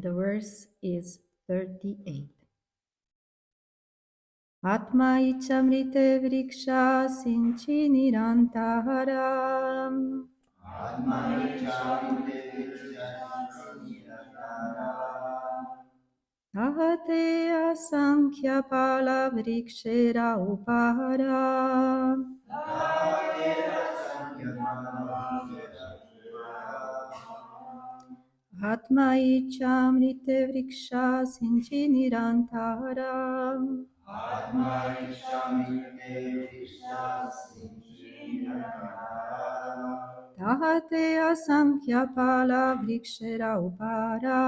and the verse is 38. Atma ichamrite vriksha sinchi nirantaram. Atma ichamrite vriksha sinchi nirantaram. Tahate asankhya pala vrikshera upara. Tahate asankhya pala vrikshera upara. Atma ichamrite vriksha sinchi nirantaram. Atma ichamrite vriksha sinchi nirantaram. Tahate asankhya pala vrikshera upara.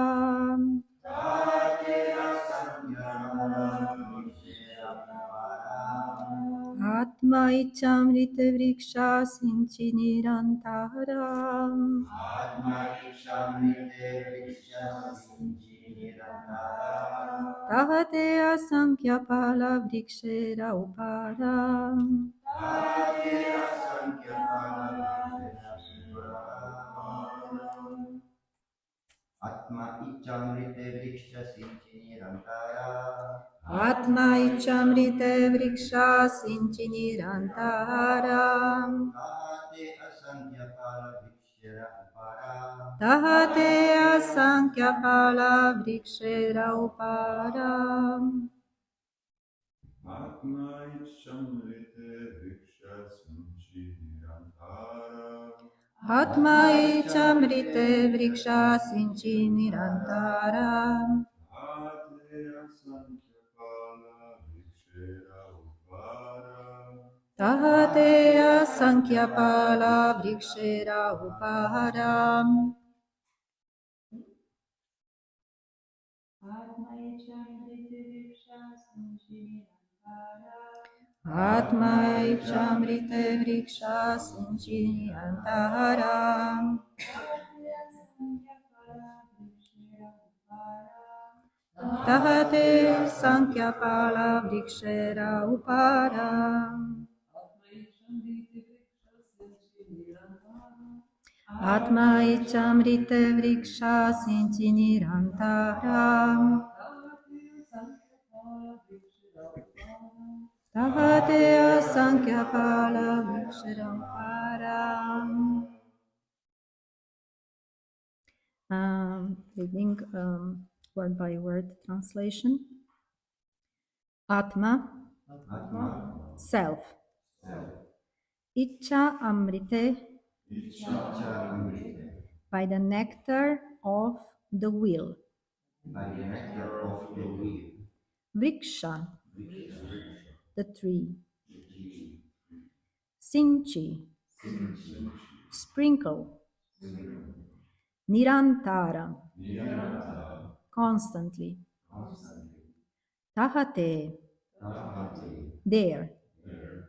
Tahate asankhya pala vrikshera upara. Atma ichamrite vriksha sinchi nirantaram. Atma ichamrite vriksha sinchi nirantaram. Tahate asankhya pala vrikshera upara. Tahate asankhya pala vrikshera upara. Atma ichamrite vriksha sinchi nirantaram. Atma ichamrite vriksha sinchi nirantaram. Tahate asankhya pala vrikshera upara. Tahate asankhya pala vrikshera upara. Atma ichamrite vriksha sinchi nirantaram. Atma ichamrite vriksha sinchi nirantaram. Tahate asankhya pala vrikshera upara. Tahate asankhya pala vrikshera upara. Atma ichamrite vriksha sinchi nirantaram. Tahate sankhya pala vrikshera upara. Atma ichamrite vriksha sinchi nirantaram. Tahate asankhya pala vrikshera upara. Reading word by word translation. Atma, Atma, self. self. Icha amrite, Icha amrite. by the nectar of the will. By the nectar of the will. Vriksha, Vriksha. the tree. Tree. Sinchi, Sinchi. sprinkle. Sprinkle. Nirantara, Nirantara. constantly. Constantly. Tahate, Tahate. there. There.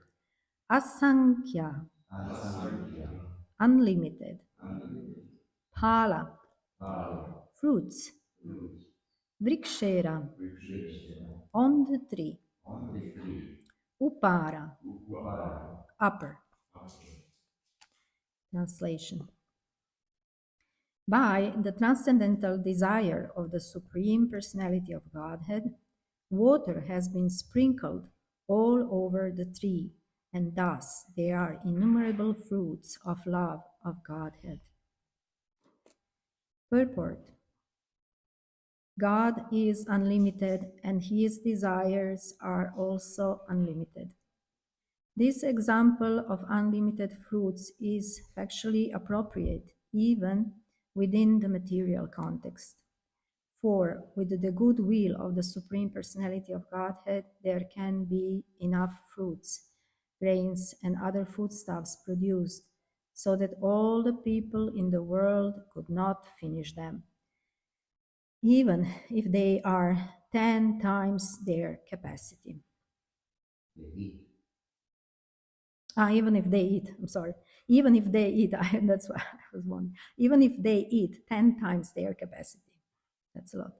Asankhya, Asankhya. unlimited. Unlimited. Phala, Phala. fruits. Fruit. Vrikshera, Vrikshera. on the tree. On the tree. Upara, Upara. upper. Upper. Translation. By the transcendental desire of the Supreme Personality of Godhead, water has been sprinkled all over the tree, and thus there are innumerable fruits of love of Godhead. Purport. God is unlimited, and his desires are also unlimited. This example of unlimited fruits is factually appropriate even within the material context. For with the good will of the Supreme Personality of Godhead, there can be enough fruits, grains, and other foodstuffs produced so that all the people in the world could not finish them, even if they are 10 times their capacity. Even if they eat, I'm sorry. Even if they eat, that's what I was wondering. Even if they eat 10 times their capacity. That's a lot.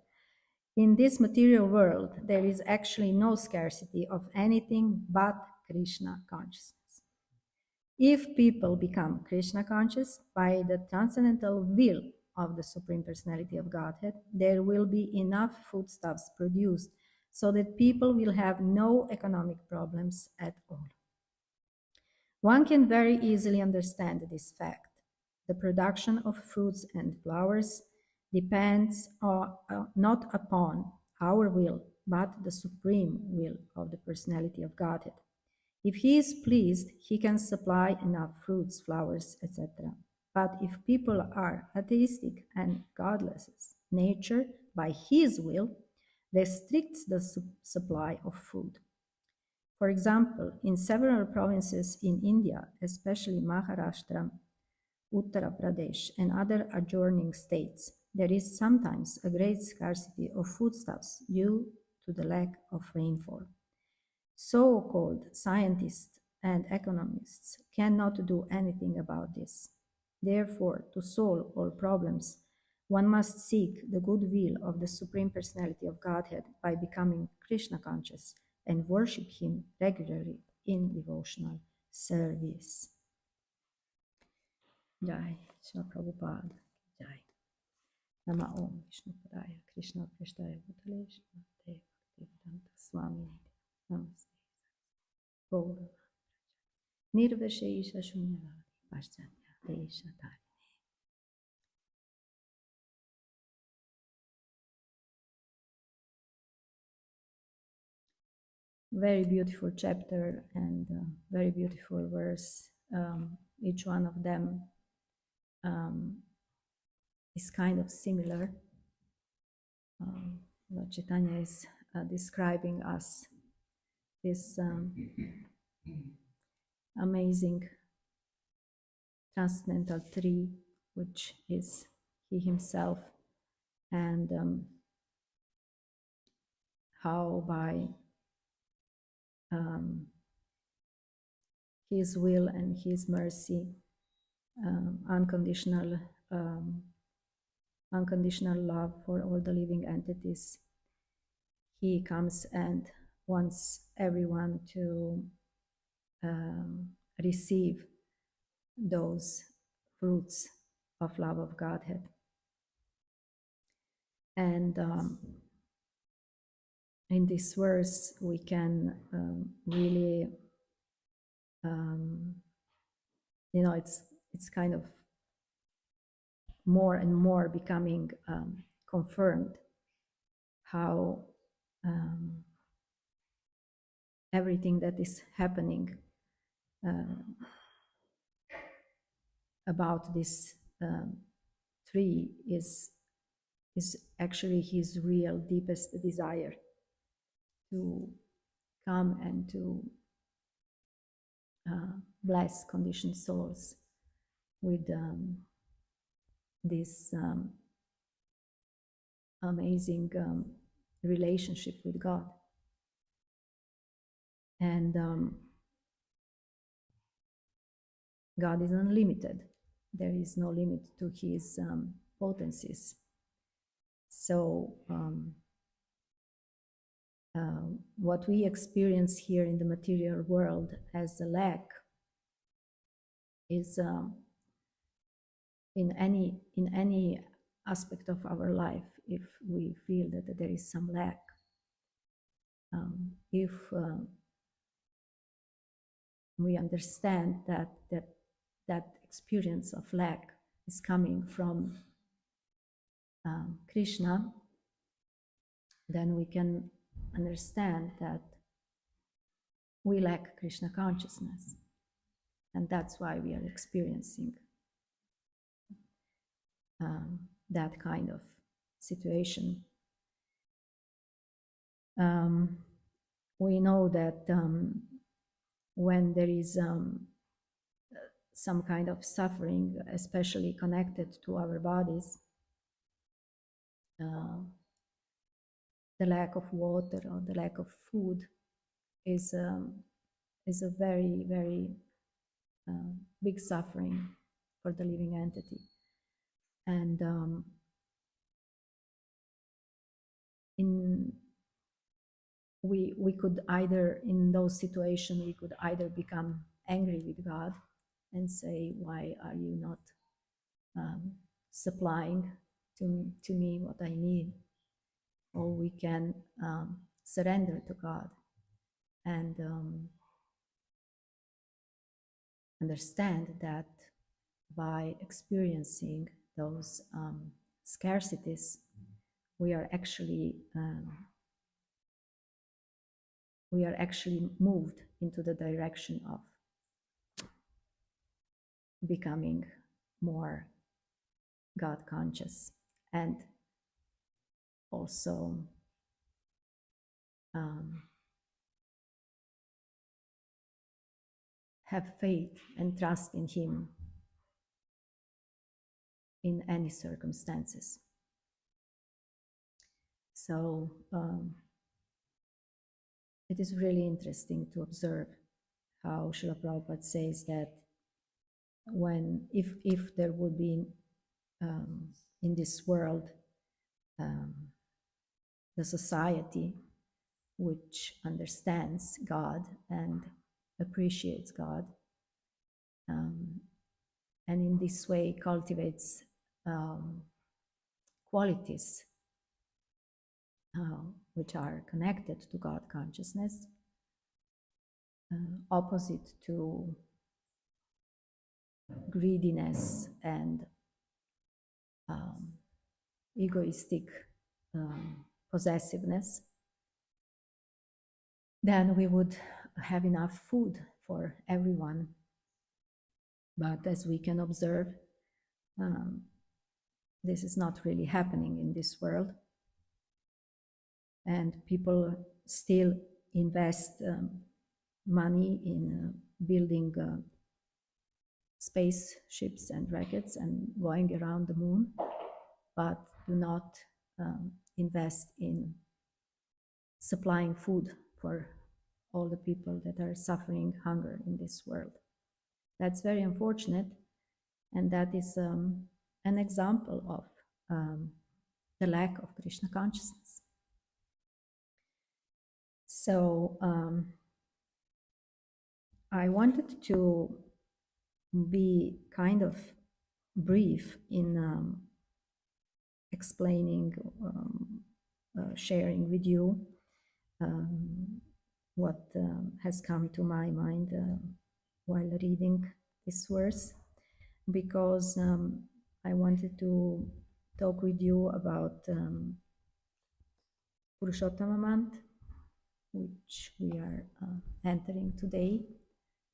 In this material world, there is actually no scarcity of anything but Krishna consciousness. If people become Krishna conscious by the transcendental will of the Supreme Personality of Godhead, there will be enough foodstuffs produced so that people will have no economic problems at all. One can very easily understand this fact. The production of fruits and flowers depends not upon our will, but the supreme will of the personality of Godhead. If he is pleased, he can supply enough fruits, flowers, etc. But if people are atheistic and godless, nature, by his will, restricts the supply of food. For example, in several provinces in India, especially Maharashtra, Uttar Pradesh, and other adjoining states, there is sometimes a great scarcity of foodstuffs due to the lack of rainfall. So-called scientists and economists cannot do anything about this. Therefore, to solve all problems, one must seek the goodwill of the Supreme Personality of Godhead by becoming Krishna conscious and worship Him regularly in devotional service. Jai, Shri Prabhupada, Jai. Nama Om Vishnu Padaya, Krishna Prasthaya Bhutale, Shrimate Bhaktivedanta Swami, Namaste. Gaura. Nirvashesha Shunyavadi, Paschatya Desha Dhari. Very beautiful chapter and very beautiful verse. Each one of them is kind of similar. Lord Chaitanya is describing us this amazing transcendental tree, which is he himself, and how by his will and his mercy, unconditional love for all the living entities, he comes and wants everyone to receive those fruits of love of Godhead. And in this verse, we can really, it's kind of more and more becoming confirmed how everything that is happening about this tree is actually his real deepest desire to come and to bless conditioned souls with this amazing relationship with God. And God is unlimited. There is no limit to his potencies. So what we experience here in the material world as a lack is in any aspect of our life, if we feel that there is some lack, if we understand that experience of lack is coming from Krishna, then we can understand that we lack Krishna consciousness, and that's why we are experiencing that kind of situation. We know that when there is some kind of suffering, especially connected to our bodies, the lack of water or the lack of food is a very, very big suffering for the living entity. And we could either, in those situations, we could either become angry with God and say, why are you not supplying to me what I need, or we can surrender to God and understand that by experiencing those scarcities, we are actually moved into the direction of becoming more God conscious, and also have faith and trust in Him in any circumstances. So it is really interesting to observe how Srila Prabhupada says that if there would be in this world the society which understands God and appreciates God, and in this way cultivates qualities which are connected to God consciousness, opposite to greediness and egoistic possessiveness, then we would have enough food for everyone. But as we can observe, this is not really happening in this world. And people still invest money in building spaceships and rockets and going around the moon, but do not invest in supplying food for all the people that are suffering hunger in this world. That's very unfortunate, and that is an example of the lack of Krishna consciousness. So I wanted to be kind of brief in explaining, sharing with you what has come to my mind while reading this verse, because I wanted to talk with you about Purushottama month, which we are entering today,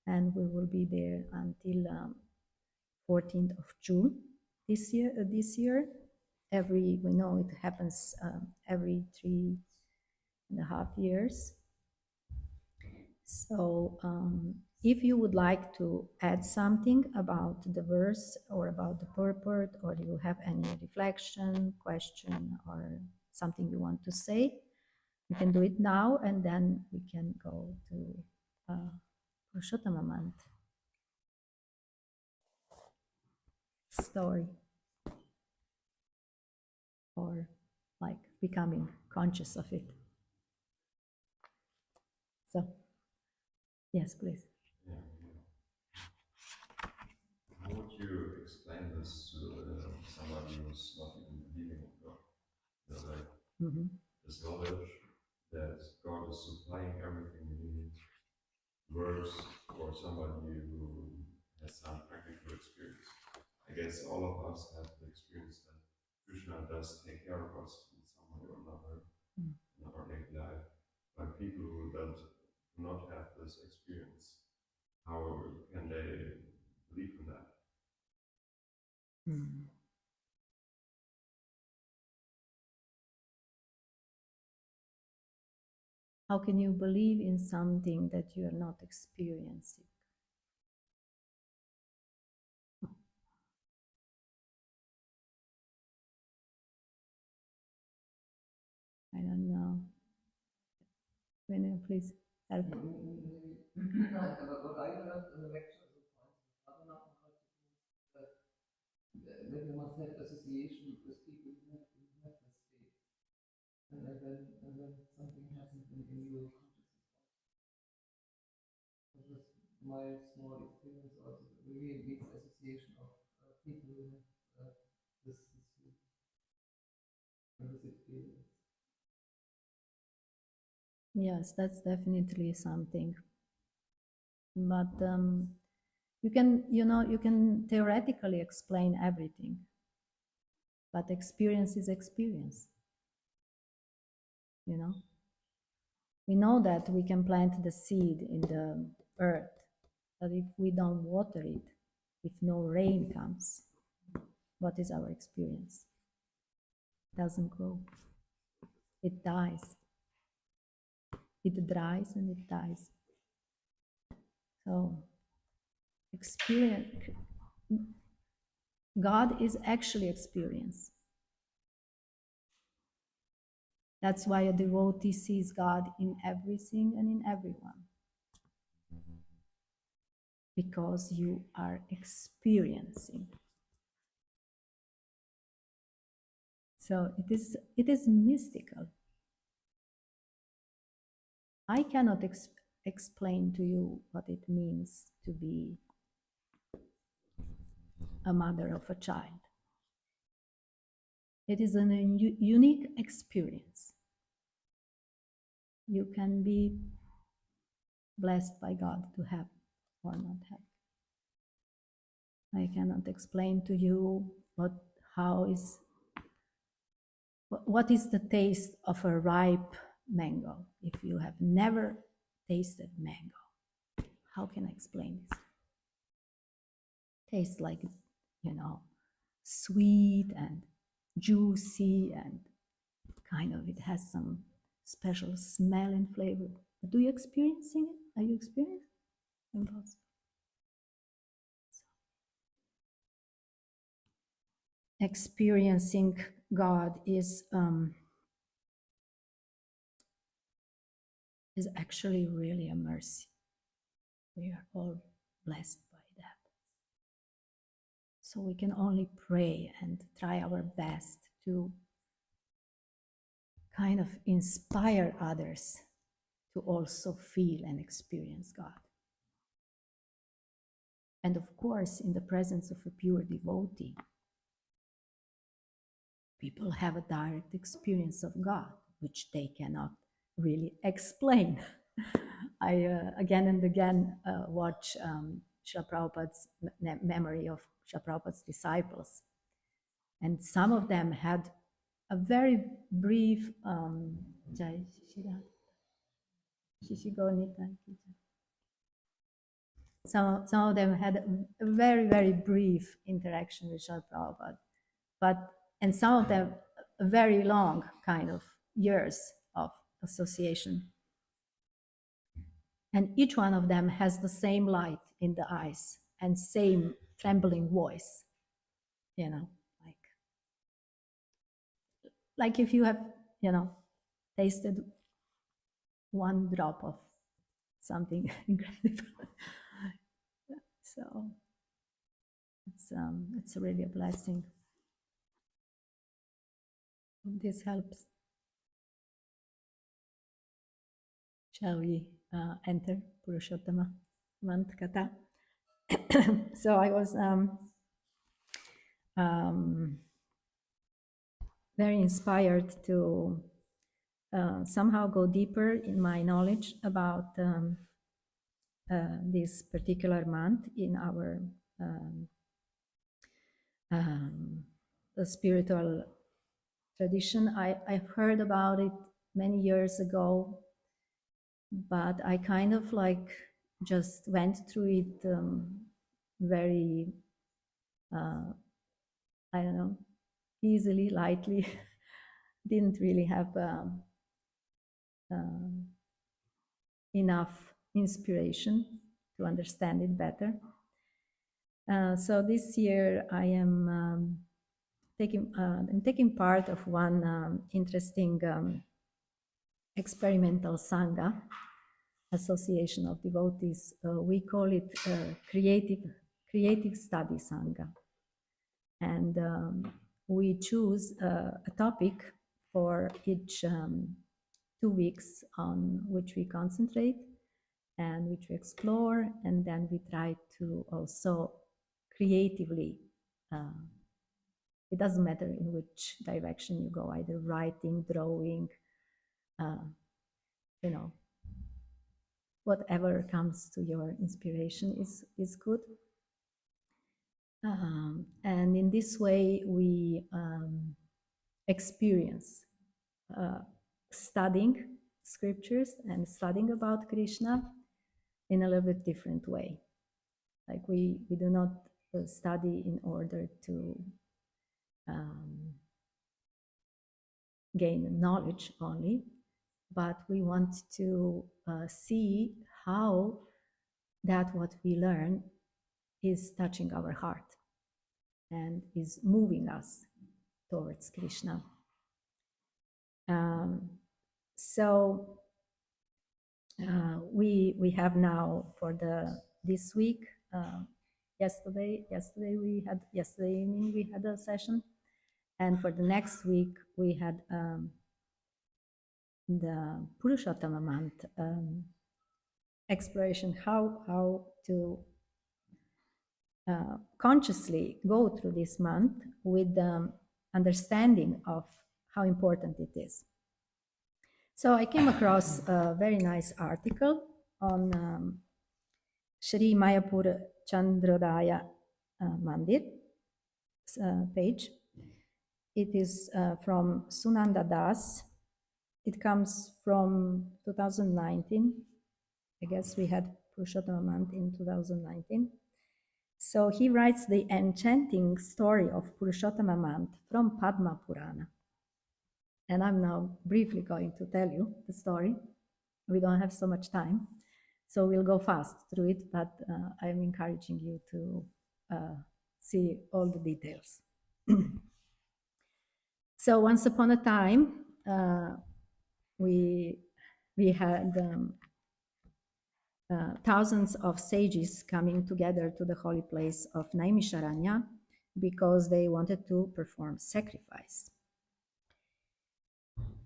and we will be there until 14th of June this year. We know it happens every 3.5 years. So if you would like to add something about the verse or about the purport, or you have any reflection, question, or something you want to say, you can do it now, and then we can go to Purushottama month story, or like becoming conscious of it. So, yes, please. Yeah. How would you explain this to somebody who's not even believing in God? Like this knowledge that God is supplying everything we need, works for somebody who has some practical experience. I guess all of us have the experience that Krishna does take care of us in some way or another in our daily life. But people who do not have this experience, how can they believe in that? How can you believe in something that you are not experiencing? I don't know. Vinay, please help. What I learned in the lecture so far, that you must have association with people who have this state. And then something happens in your consciousness. This is my small experience also. Really big association of people who have this Yes, that's definitely something. But you can theoretically explain everything, but experience is experience. You know, we know that we can plant the seed in the earth, but if we don't water it, if no rain comes, what is our experience? It doesn't grow. It dies. It dries and it dies. So experience, God is actually experience. That's why a devotee sees God in everything and in everyone. Because you are experiencing. So it is mystical. I cannot explain to you what it means to be a mother of a child. It is a unique experience. You can be blessed by God to have or not have. I cannot explain to you what is the taste of a ripe mango if you have never tasted mango. How can I explain this? Tastes like, sweet and juicy and kind of, it has some special smell and flavor. Do you experiencing it? Are you experiencing? Impossible. Experiencing God is actually really a mercy. We are all blessed by that. So we can only pray and try our best to kind of inspire others to also feel and experience God. And of course, in the presence of a pure devotee, people have a direct experience of God, which they cannot really explain. I again and again watch Srila Prabhupada's memory of Srila Prabhupada's disciples. And some of them had a very brief some of them had a very, very brief interaction with Srila Prabhupada, and some of them a very long kind of years of association. And each one of them has the same light in the eyes and same trembling voice, like if you have, tasted one drop of something incredible. So it's really a blessing. This helps. Shall we enter Purushottama Mantkata? So I was very inspired to somehow go deeper in my knowledge about this particular month in our the spiritual tradition. I've heard about it many years ago, but I kind of like just went through it very, I don't know, easily, lightly. Didn't really have enough inspiration to understand it better. So this year I am taking part of one interesting experimental sangha, association of devotees. We call it creative study sangha, and we choose a topic for each 2 weeks on which we concentrate and which we explore, and then we try to also creatively, it doesn't matter in which direction you go, either writing, drawing, whatever comes to your inspiration is good. And in this way, we experience studying scriptures and studying about Krishna in a little bit different way. Like we do not study in order to gain knowledge only, but we want to see how that what we learn is touching our heart and is moving us towards Krishna. So we have now for this week. Yesterday evening we had a session, and for the next week we had the Purushottama month exploration, how to consciously go through this month with the understanding of how important it is. So I came across a very nice article on Shri Mayapur Chandrodaya Mandir page. It is from Sunanda Das. It comes from 2019. I guess we had Purushottama month in 2019. So he writes the enchanting story of Purushottama month from Padma Purana. And I'm now briefly going to tell you the story. We don't have so much time, so we'll go fast through it, but I'm encouraging you to see all the details. So once upon a time, we had thousands of sages coming together to the holy place of Naimisharanya because they wanted to perform sacrifice.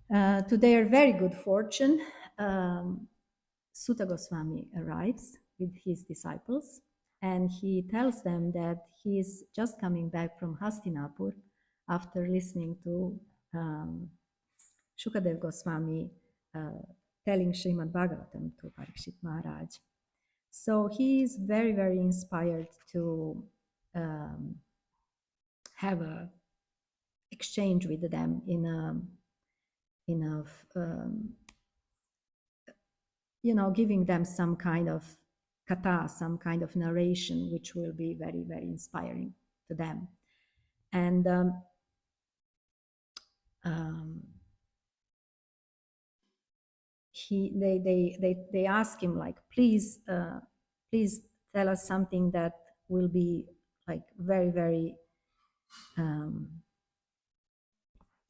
To their very good fortune, Sutta Goswami arrives with his disciples, and he tells them that he is just coming back from Hastinapur after listening to Shukadev Goswami telling Srimad Bhagavatam to Parikshit Maharaj. So he is very, very inspired to have a exchange with them in a giving them some kind of katha, some kind of narration, which will be very, very inspiring to them. And they ask him, like, please tell us something that will be like very, very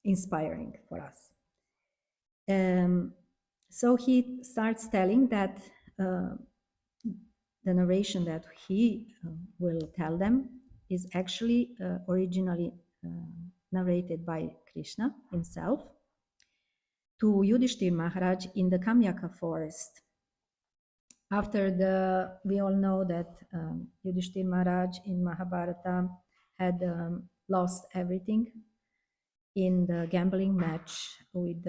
inspiring for us. So he starts telling that the narration that he will tell them is actually originally narrated by Krishna himself to Yudhishthir Maharaj in the Kamyaka forest. After we all know that Yudhishthir Maharaj in Mahabharata had lost everything in the gambling match with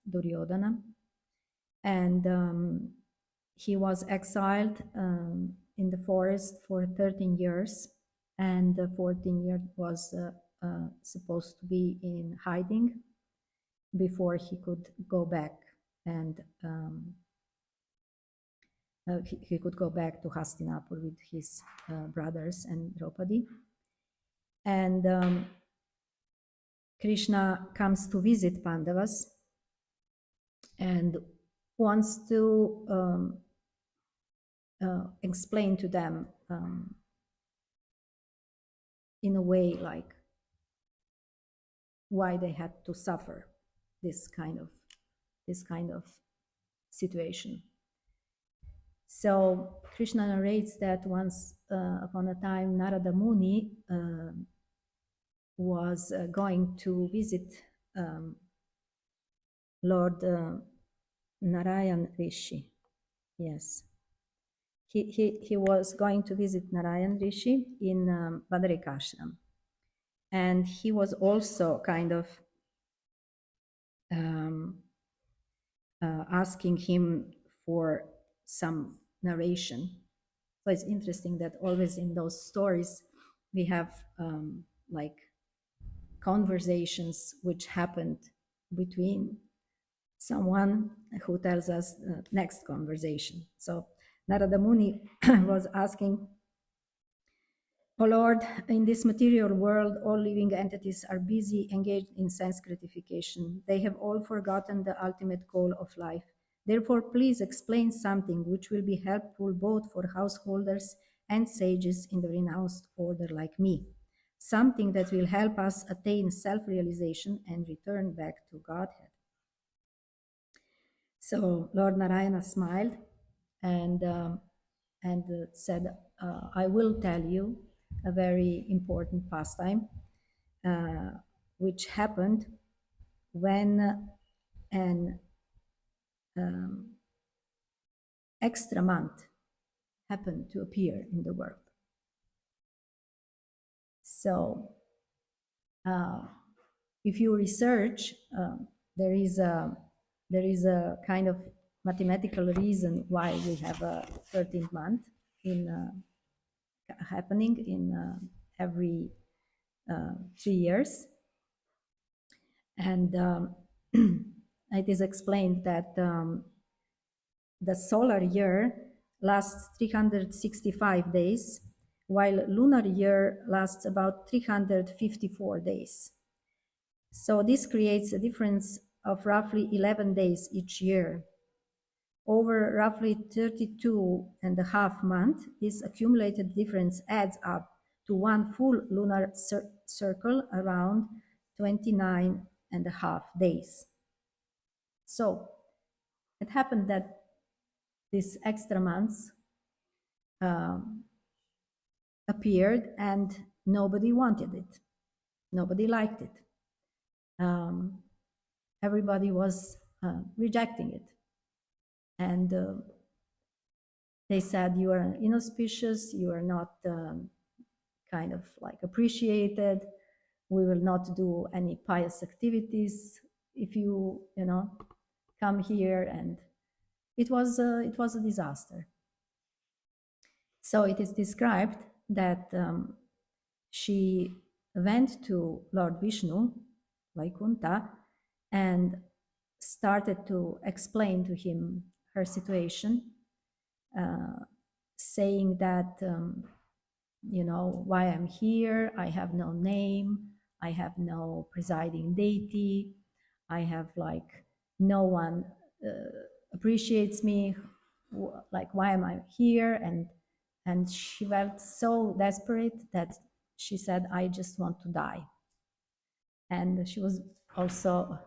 Duryodhana, and he was exiled in the forest for 13 years, and the 14th year was supposed to be in hiding before he could go back, and he could go back to Hastinapur with his brothers and Draupadi. And Krishna comes to visit Pandavas and wants to explain to them in a way like why they had to suffer this kind of situation. So Krishna narrates that once upon a time Narada Muni was going to visit Lord Narayan Rishi. Yes, he was going to visit Narayan Rishi in Badarikashram, and he was also kind of asking him for some narration. So it's interesting that always in those stories we have like conversations which happened between someone who tells us the next conversation. So Narada Muni was asking, "O Lord, in this material world, all living entities are busy, engaged in sense gratification. They have all forgotten the ultimate goal of life. Therefore, please explain something which will be helpful both for householders and sages in the renounced order like me. Something that will help us attain self-realization and return back to Godhead." So Lord Narayana smiled and said, "I will tell you a very important pastime, which happened when an extra month happened to appear in the world." So if you research, there is a kind of mathematical reason why we have a 13th month in happening in every 3 years, and it is explained that the solar year lasts 365 days, while lunar year lasts about 354 days. So this creates a difference of roughly 11 days each year. Over roughly 32 and a half months, this accumulated difference adds up to one full lunar circle around 29 and a half days. So it happened that these extra months appeared and nobody wanted it. Nobody liked it. Everybody was rejecting it. And they said, "You are inauspicious, you are not kind of like appreciated. We will not do any pious activities if you come here." And it was a disaster. So it is described that she went to Lord Vishnu, Vaikunta, and started to explain to him her situation, saying that, why I'm here, I have no name, I have no presiding deity, I have like no one appreciates me, like why am I here? And she felt so desperate that she said, "I just want to die." And she was also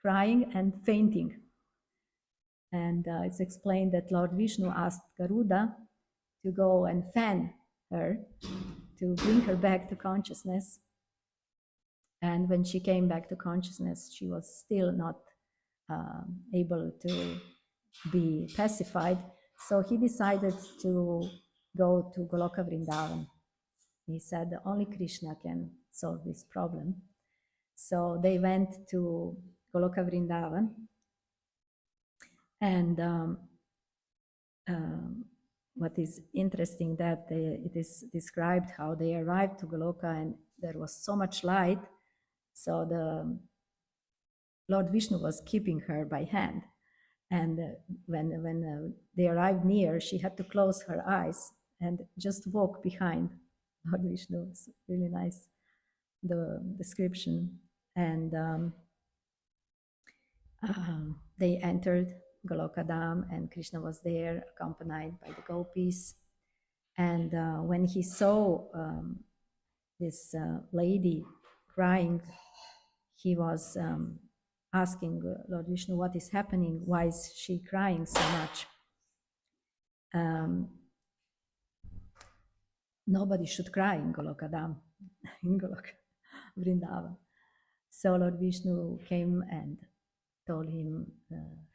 crying and fainting. And it's explained that Lord Vishnu asked Garuda to go and fan her to bring her back to consciousness. And when she came back to consciousness, she was still not able to be pacified. So he decided to go to Goloka Vrindavan. He said only Krishna can solve this problem. So they went to Goloka Vrindavan, and what is interesting that it is described how they arrived to Goloka and there was so much light, so the Lord Vishnu was keeping her by hand, and when they arrived near, she had to close her eyes and just walk behind Lord Vishnu. It's really nice, the description. And they entered Goloka Dham, and Krishna was there accompanied by the gopis. And when he saw this lady crying, he was asking Lord Vishnu, "What is happening? Why is she crying so much?" Nobody should cry in Goloka Dham, in Goloka Vrindavan. So Lord Vishnu came and told him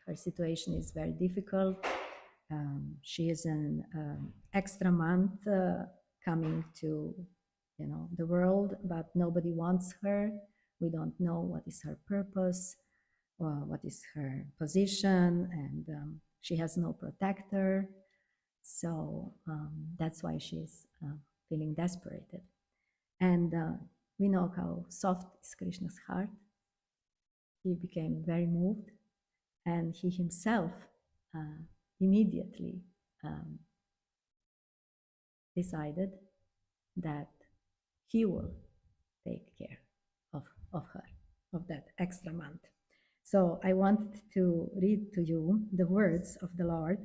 her situation is very difficult. She is an extra month coming to the world, but nobody wants her. We don't know what is her purpose. what is her position, and she has no protector. So that's why she's feeling desperate. And we know how soft is Krishna's heart. He became very moved, and he himself immediately decided that he will take care of her, of that extra month. So I wanted to read to you the words of the Lord,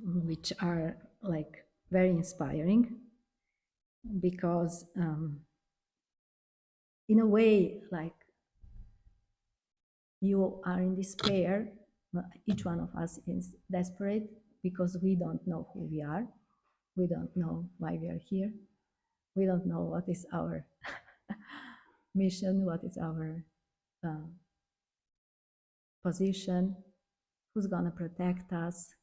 which are like very inspiring, because in a way, like, you are in despair. Each one of us is desperate because we don't know who we are. We don't know why we are here. We don't know what is our mission, what is our position, who's going to protect us.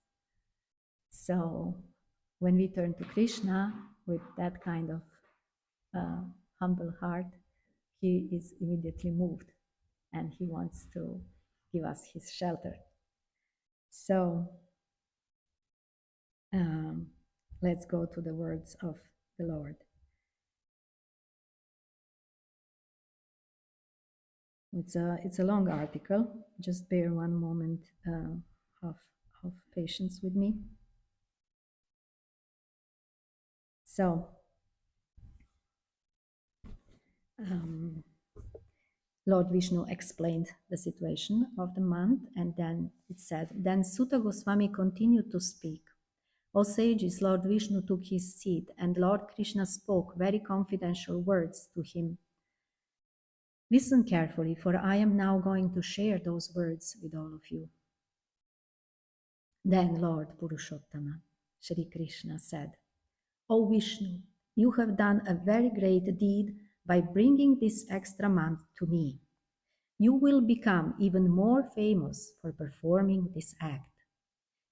So when we turn to Krishna with that kind of humble heart, he is immediately moved and he wants to give us his shelter. So let's go to the words of the Lord. It's a long article. Just bear one moment of patience with me. So, Lord Vishnu explained the situation of the month, and then it said, then Sutta Goswami continued to speak. O sages, Lord Vishnu took his seat, and Lord Krishna spoke very confidential words to him. Listen carefully, for I am now going to share those words with all of you. Then Lord Purushottama, Shri Krishna said, O Vishnu, you have done a very great deed by bringing this extra month to me. You will become even more famous for performing this act.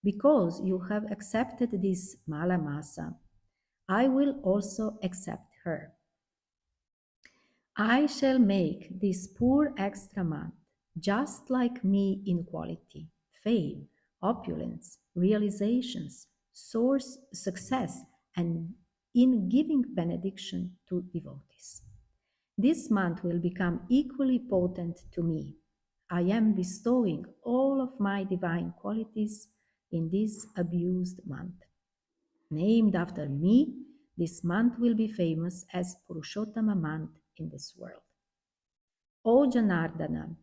Because you have accepted this Malamasa, I will also accept her. I shall make this poor extra month just like me in quality, fame, opulence, realizations, source, success, and in giving benediction to devotees. This month will become equally potent to me. I am bestowing all of my divine qualities in this abused month. Named after me, this month will be famous as Purushottama month in this world. O Janardana,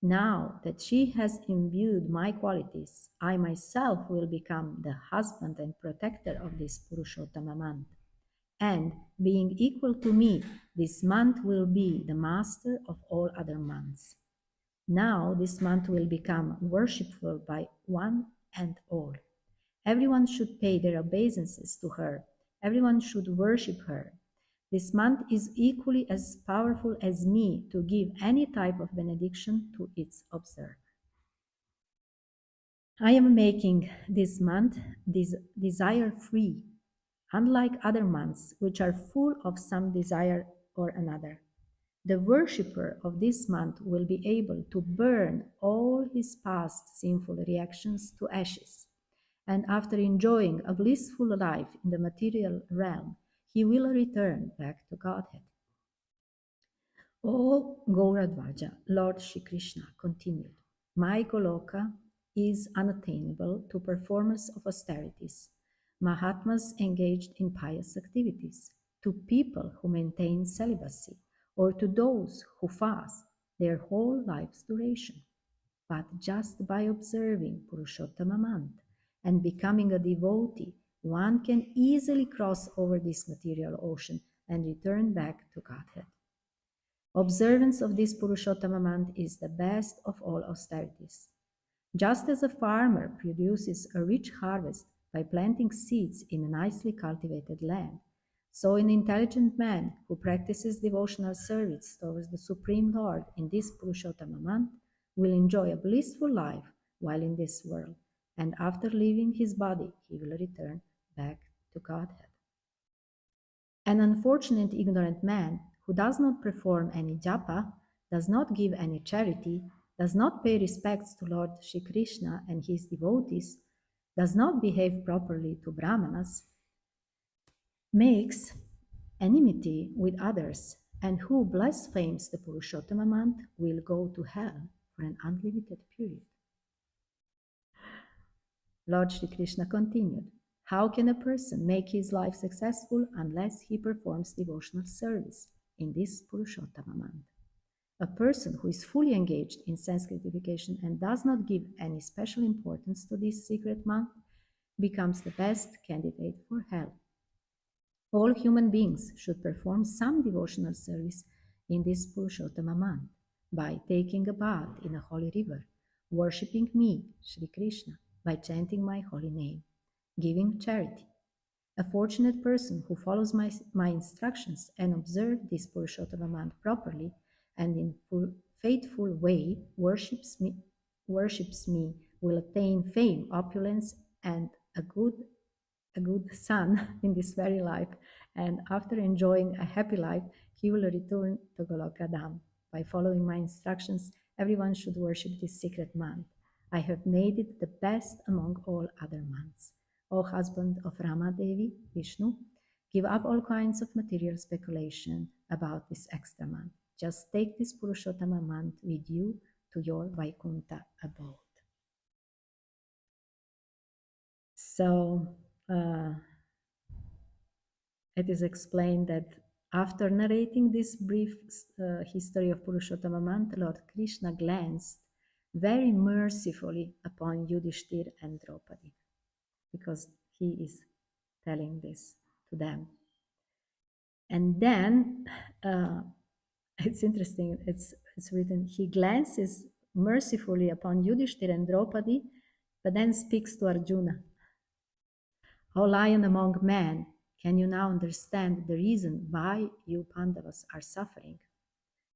now that she has imbued my qualities, I myself will become the husband and protector of this Purushottama month. And being equal to me, this month will be the master of all other months. Now this month will become worshipful by one and all. Everyone should pay their obeisances to her. Everyone should worship her. This month is equally as powerful as me to give any type of benediction to its observer. I am making this month desire-free, unlike other months which are full of some desire or another. The worshipper of this month will be able to burn all his past sinful reactions to ashes, and after enjoying a blissful life in the material realm, he will return back to Godhead. O Gauradvaja, Lord Shri Krishna continued, my Goloka is unattainable to performers of austerities, Mahatmas engaged in pious activities, to people who maintain celibacy, or to those who fast their whole life's duration. But just by observing Purushottama month and becoming a devotee, one can easily cross over this material ocean and return back to Godhead. Observance of this Purushottama month is the best of all austerities. Just as a farmer produces a rich harvest by planting seeds in a nicely cultivated land, so an intelligent man who practices devotional service towards the Supreme Lord in this Purushottama month will enjoy a blissful life while in this world, and after leaving his body, he will return back to Godhead. An unfortunate ignorant man who does not perform any japa does not give any charity, does not pay respects to Lord Shri Krishna and his devotees, does not behave properly to Brahmanas, makes enmity with others, and who blasphemes the Purushottama month will go to hell for an unlimited period. Lord Shri Krishna continued, how can a person make his life successful unless he performs devotional service in this Purushottama month? A person who is fully engaged in sense gratification and does not give any special importance to this secret month becomes the best candidate for hell. All human beings should perform some devotional service in this Purushottama month by taking a bath in a holy river, worshipping me, Sri Krishna, by chanting my holy name, giving charity. A fortunate person who follows my instructions and observes this Purushottama month properly and in faithful way worships me will attain fame, opulence, and a good son in this very life, and after enjoying a happy life, he will return to Goloka Dham. By following my instructions, everyone should worship this secret month. I have made it the best among all other months. O husband of Rama Devi, Vishnu, give up all kinds of material speculation about this extra month. Just take this Purushottama month with you to your Vaikuntha abode. So, it is explained that after narrating this brief history of Purushottama month, Lord Krishna glanced very mercifully upon Yudhishthir and Draupadi, because he is telling this to them. And then it's interesting, it's written, he glances mercifully upon Yudhishthir and Draupadi, but then speaks to Arjuna. O lion among men, can you now understand the reason why you Pandavas are suffering?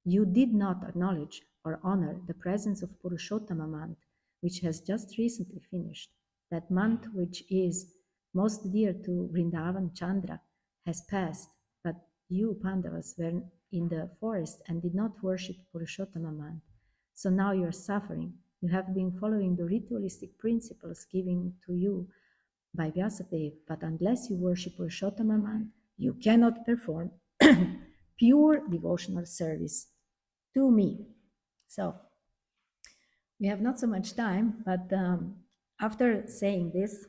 You did not acknowledge or honor the presence of Purushottama month, which has just recently finished. That month, which is most dear to Vrindavan Chandra, has passed, but you Pandavas were in the forest and did not worship Purushottama month. So now you are suffering. You have been following the ritualistic principles given to you by Vyasadeva, but unless you worship Purushottama month, you cannot perform pure devotional service to me. So we have not so much time, but after saying this,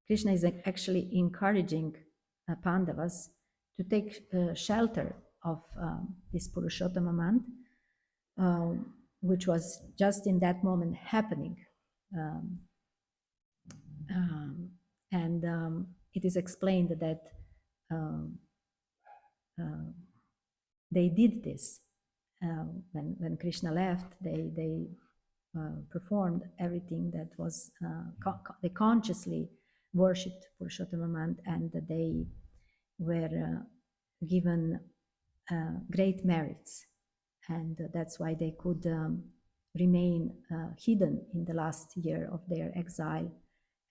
Krishna is actually encouraging Pandavas to take shelter of this Purushottama month, which was just in that moment happening. It is explained that they did this. When Krishna left, they performed everything that was, they consciously worshipped Purushottama month, and they were given great merits. And that's why they could remain hidden in the last year of their exile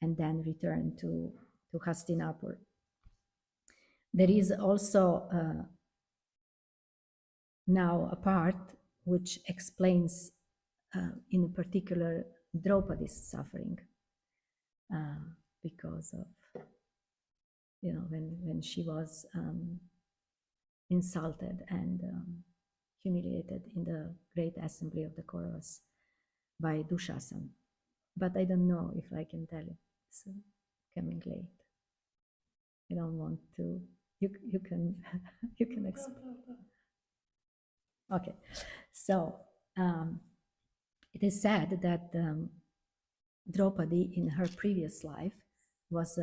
and then return to Hastinapur. There is also now a part which explains in a particular Draupadi's suffering because of, when she was insulted and humiliated in the great assembly of the Kauravas by Dushasana. But I don't know if I can tell it. It's coming late. I don't want to. You can explain. Okay, so it is said that Draupadi in her previous life was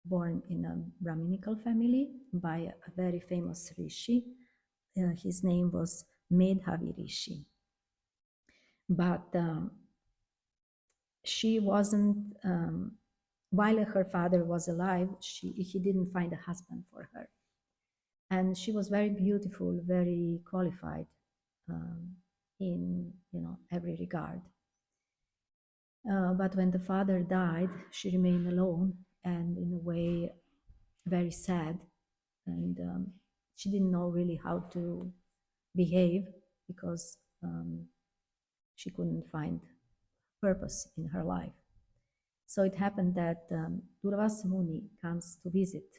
born in a Brahminical family by a very famous rishi. His name was Medhavi Rishi. But she wasn't, while her father was alive, he didn't find a husband for her. And she was very beautiful, very qualified in every regard. But when the father died, she remained alone, and in a way very sad, and she didn't know really how to behave because she couldn't find purpose in her life. So it happened that Durvasa Muni comes to visit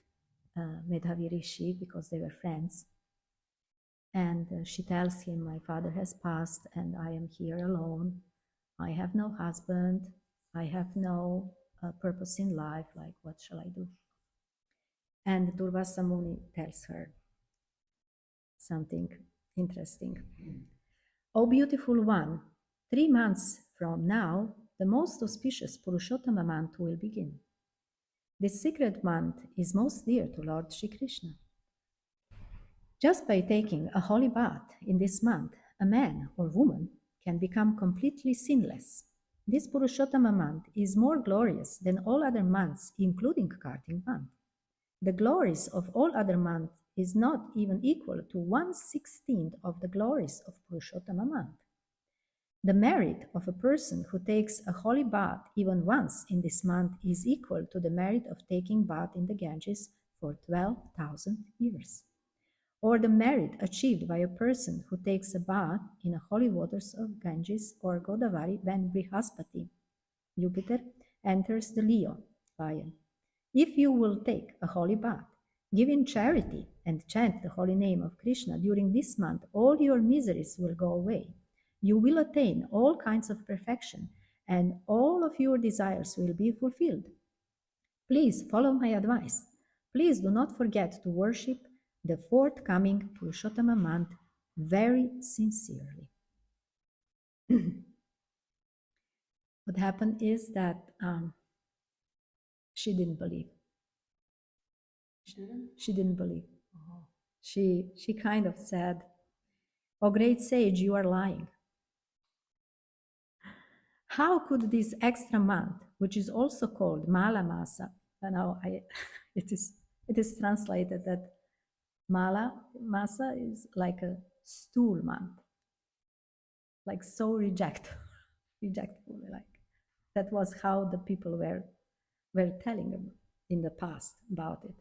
Medhavi Rishi because they were friends. And she tells him, my father has passed and I am here alone. I have no husband. I have no purpose in life. Like, what shall I do? And Durvasa Muni tells her something interesting. O beautiful one, 3 months from now, the most auspicious Purushottama month will begin. This sacred month is most dear to Lord Shri Krishna. Just by taking a holy bath in this month, a man or woman can become completely sinless. This Purushottama month is more glorious than all other months, including Kartik month. The glories of all other months is not even equal to 1/16 of the glories of Purushottama month. The merit of a person who takes a holy bath even once in this month is equal to the merit of taking bath in the Ganges for 12,000 years, or the merit achieved by a person who takes a bath in the holy waters of Ganges or Godavari when Brihaspati, Jupiter, enters the Leo lion. If you will take a holy bath, give in charity, and chant the holy name of Krishna during this month, all your miseries will go away. You will attain all kinds of perfection, and all of your desires will be fulfilled. Please follow my advice. Please do not forget to worship the forthcoming Purushottama month very sincerely. What happened is that she didn't believe. She didn't believe. She kind of said, "Oh, great sage, you are lying. How could this extra month, which is also called Mala Masa," it is translated that Mala Masa is like a stool month, like so rejectful, like that was how the people were telling them in the past about it.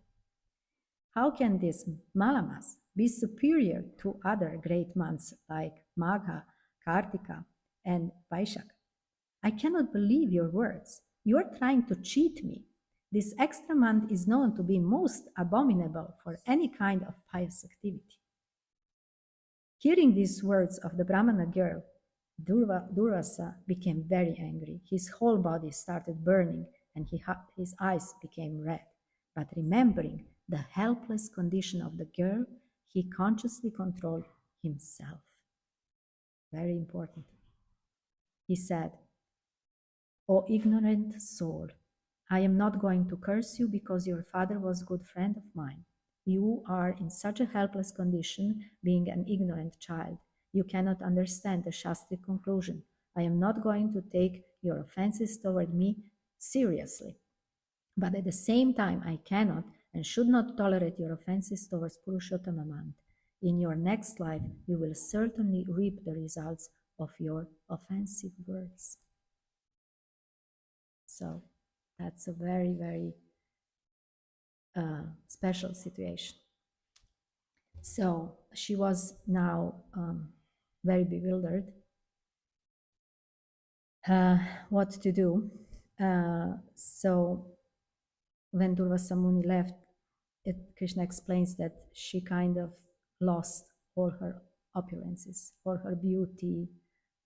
How can this Malamas be superior to other great months like Magha, Kartika, and Vaishak? I cannot believe your words. You are trying to cheat me. This extra month is known to be most abominable for any kind of pious activity. Hearing these words of the Brahmana girl, Durvasa became very angry. His whole body started burning and his eyes became red. But remembering the helpless condition of the girl, he consciously controlled himself. Very important. He said, "O ignorant soul, I am not going to curse you because your father was a good friend of mine. You are in such a helpless condition, being an ignorant child. You cannot understand the Shastric conclusion. I am not going to take your offenses toward me seriously. But at the same time, I cannot and should not tolerate your offenses towards Purushottama month. In your next life, you will certainly reap the results of your offensive words." So that's a very, very special situation. So she was now very bewildered. What to do? So when Durvasa Muni left, Krishna explains that she kind of lost all her opulences, all her beauty,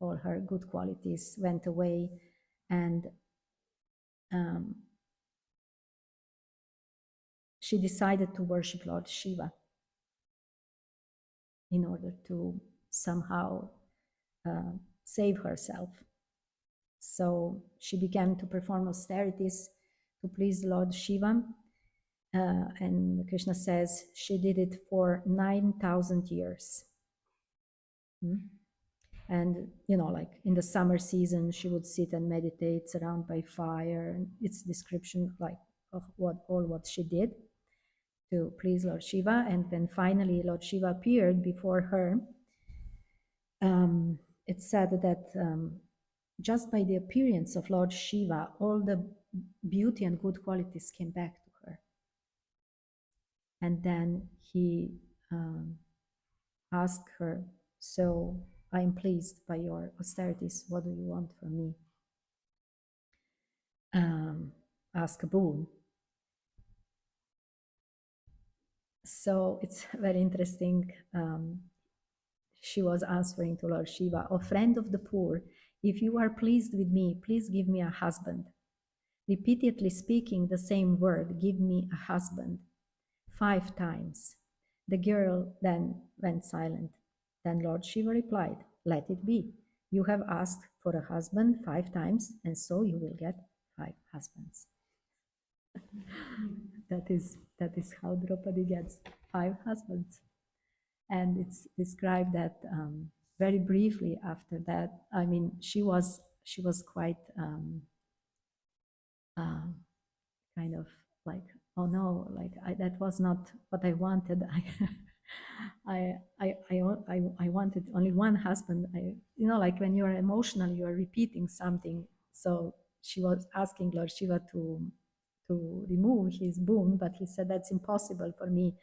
all her good qualities went away, and she decided to worship Lord Shiva in order to somehow save herself. So she began to perform austerities to please Lord Shiva. And Krishna says she did it for 9,000 years. And, you know, like in the summer season, she would sit and meditate surrounded by fire. And it's description like of what she did to please Lord Shiva. And when finally Lord Shiva appeared before her, it said that just by the appearance of Lord Shiva, all the beauty and good qualities came back to her. And then he asked her, so I am pleased by your austerities. What do you want from me? Ask a boon. So it's very interesting. She was answering to Lord Shiva, O friend of the poor, if you are pleased with me, please give me a husband. Repeatedly speaking the same word, give me a husband, 5 times. The girl then went silent. Then Lord Shiva replied, let it be. You have asked for a husband 5 times, and so you will get 5 husbands. that is how Draupadi gets 5 husbands. And it's described that very briefly after that. I mean, she was quite kind of like, oh no, like that was not what I wanted. I wanted only one husband. Like when you are emotional, you are repeating something. So she was asking Lord Shiva to remove his boon, but he said that's impossible for me.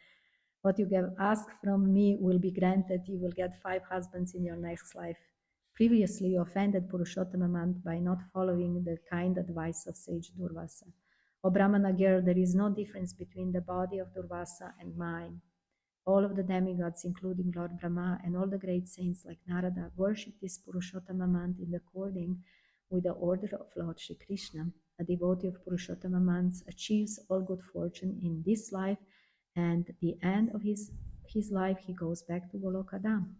What you have asked from me will be granted. You will get 5 husbands in your next life. Previously, you offended Purushottama month by not following the kind advice of sage Durvasa. O Brahmana girl, there is no difference between the body of Durvasa and mine. All of the demigods, including Lord Brahma and all the great saints like Narada, worship this Purushottama month in according with the order of Lord Shri Krishna. A devotee of Purushottama month achieves all good fortune in this life, and at the end of his life he goes back to Golokadam,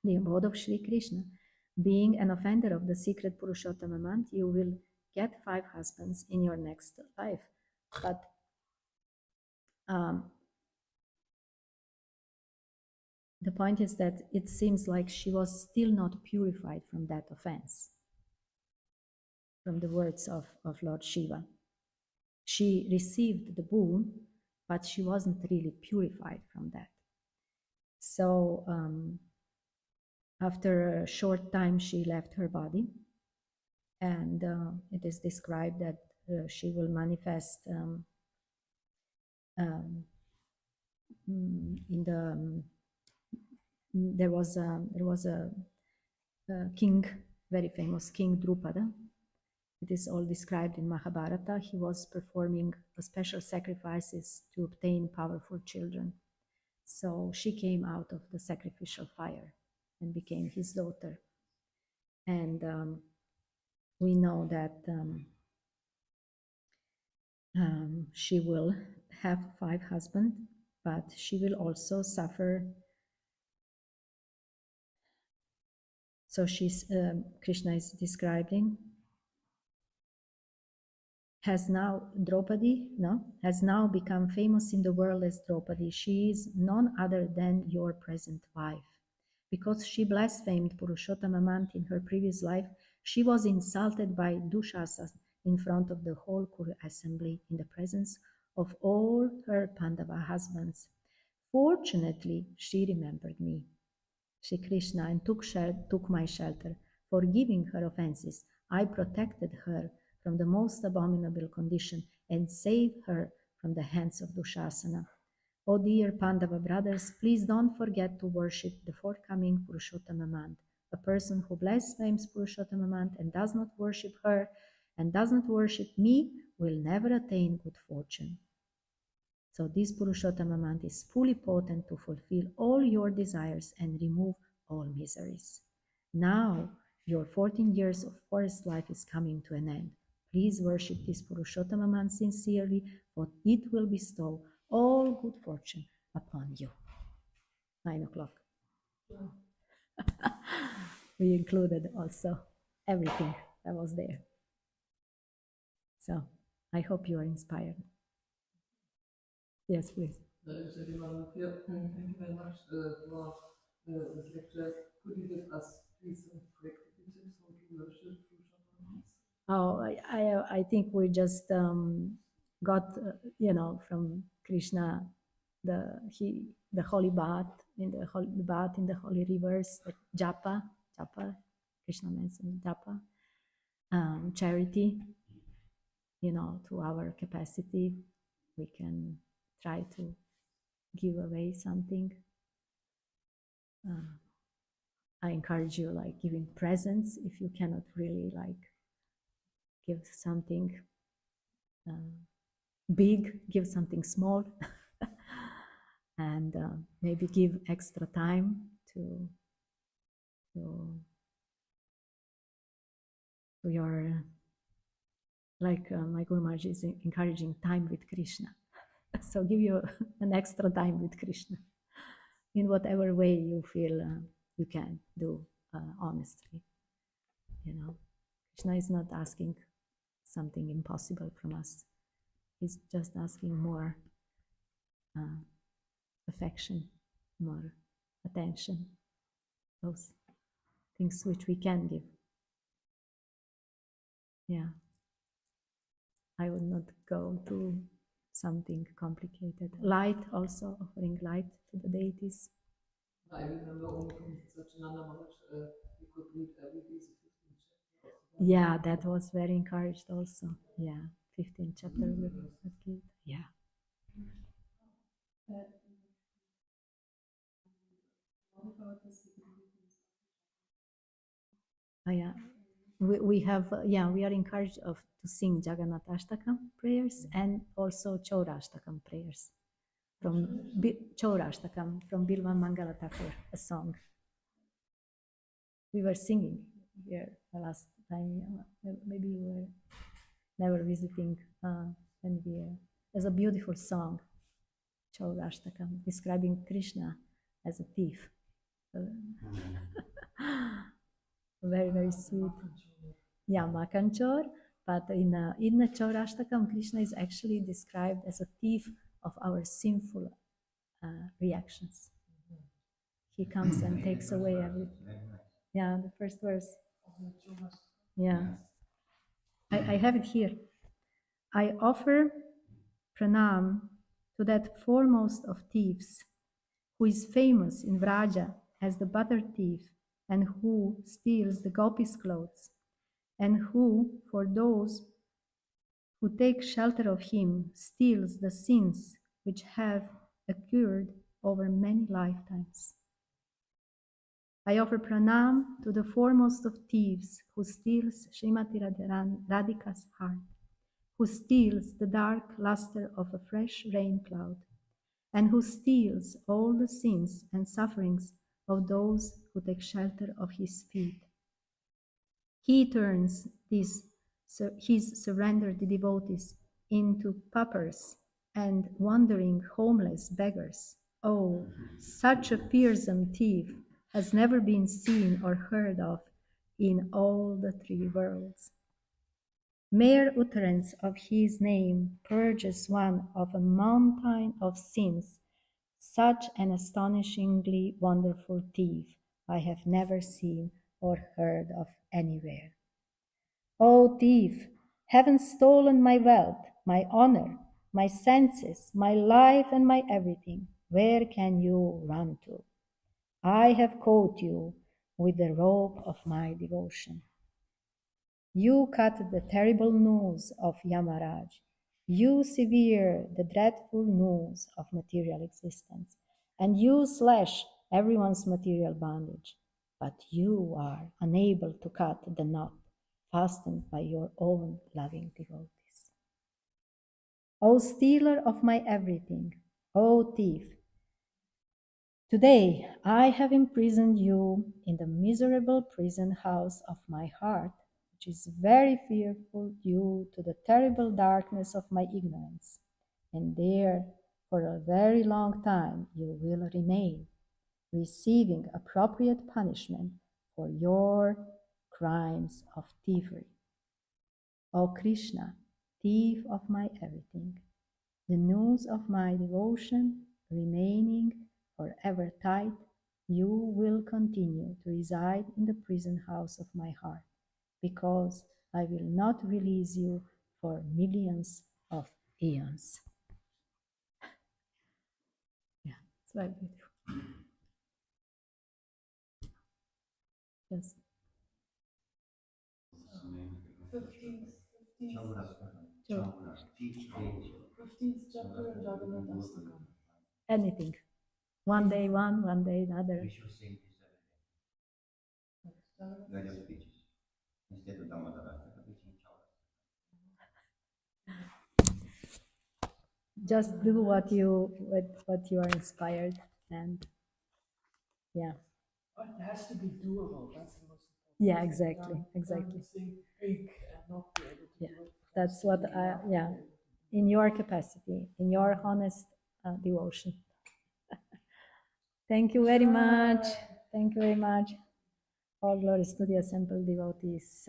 the abode of Shri Krishna. Being an offender of the secret Purushottama month, you will get 5 husbands in your next life. But the point is that it seems like she was still not purified from that offense, from the words of Lord Shiva. She received the boon, but she wasn't really purified from that. So after a short time, she left her body, and it is described that she will manifest in the there was a king, very famous king Drupada. It is all described in Mahabharata. He was performing special sacrifices to obtain powerful children. So she came out of the sacrificial fire and became his daughter. And we know that she will have 5 husbands, but she will also suffer. So Krishna is describing, has now become famous in the world as Draupadi. She is none other than your present wife. Because she blasphemed Purushottama month in her previous life, she was insulted by Dushasana in front of the whole Kuru assembly in the presence of all her Pandava husbands. Fortunately, she remembered me, Shri Krishna, and took my shelter. Forgiving her offenses, I protected her from the most abominable condition and saved her from the hands of Dushasana. O dear Pandava brothers, please don't forget to worship the forthcoming Purushottama month. A person who blasphemes Purushottama month and does not worship her and does not worship me will never attain good fortune. So this Purushottama month is fully potent to fulfill all your desires and remove all miseries. Now your 14 years of forest life is coming to an end. Please worship this Purushottama month sincerely, for it will bestow all good fortune upon you. 9 o'clock. We included also everything that was there. So I hope you are inspired. Yes, please. HG Madhava Priya, thank you very much for this lecture. Could you give us, please, some practical tips how to worship Purushottama? Oh, I think we just got from Krishna the holy bath in the holy rivers, the japa. Krishna mentioned japa, charity. To our capacity, we can try to give away something. I encourage you, like, giving presents if you cannot really, like, give something big, give something small. And maybe give extra time to your, like my Guru Maharaj is encouraging time with Krishna. So give you an extra time with Krishna in whatever way you feel you can do honestly. You know, Krishna is not asking something impossible from us. He's just asking more affection, more attention, those things which we can give. Yeah. I would not go to something complicated. Light also, offering light to the deities. I remember only from Satyananda Maharaj, we could read every day the 15th chapter. Yeah, that was very encouraged also. Yeah, 15th chapter of the Gita. Yeah. Oh, yeah. We have, we are encouraged to sing Jagannath Ashtakam prayers and also Chaurashtakam prayers. From Chaurashtakam, from Bilvan Mangala Thakur, a song. We were singing here the last time. Maybe you were never visiting when we there's a beautiful song, Chaurashtakam, describing Krishna as a thief. Very, very sweet. Yeah, Makanchor. But in the Chaurashtakam, Krishna is actually described as a thief of our sinful reactions. He comes and takes away everything. Yeah, the first verse. Yeah. I have it here. I offer pranam to that foremost of thieves, who is famous in Vraja as the butter thief, and who steals the gopis' clothes, and who, for those who take shelter of him, steals the sins which have occurred over many lifetimes. I offer pranam to the foremost of thieves, who steals Srimati Radhika's heart, who steals the dark luster of a fresh rain cloud, and who steals all the sins and sufferings of those who take shelter of his feet. He turns his surrendered devotees into paupers and wandering homeless beggars. Oh, such a fearsome thief has never been seen or heard of in all the three worlds. Mere utterance of his name purges one of a mountain of sins. Such an astonishingly wonderful thief I have never seen or heard of anywhere. O thief, having stolen my wealth, my honor, my senses, my life, and my everything, where can you run to? I have caught you with the rope of my devotion. You cut the terrible noose of Yamaraj. You sever the dreadful noose of material existence, and you slash everyone's material bondage. But you are unable to cut the knot fastened by your own loving devotees. O stealer of my everything, O thief, today I have imprisoned you in the miserable prison house of my heart, which is very fearful due to the terrible darkness of my ignorance. And there, for a very long time, you will remain, receiving appropriate punishment for your crimes of thievery. O Krishna, thief of my everything, the noose of my devotion remaining forever tight, you will continue to reside in the prison house of my heart, because I will not release you for millions of eons. Yeah, it's very beautiful. Yes. 15th chapter in Jagannath Astakam. anything. One day one day another. We should sing this every day. Radio speeches. Instead of Dhammadarasta, we sing Chaurasta. Just do what you are inspired, and yeah. But it has to be doable. That's the most important. Yeah, exactly. Don't think big and not be able to Yeah, do it. that's what yeah, in your capacity, in your honest devotion. Thank you very much. Thank you very much. All glories to the assembled devotees.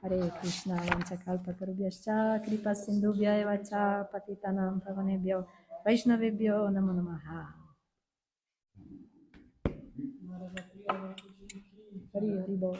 Hare Krishna, Vanchakalpa Tarubhyascha, Kripa Sindhubhya eva cha, Patitanam Pavanebhyo, Vaishnavebhyo Namo Namaha. Hari Hari Bol.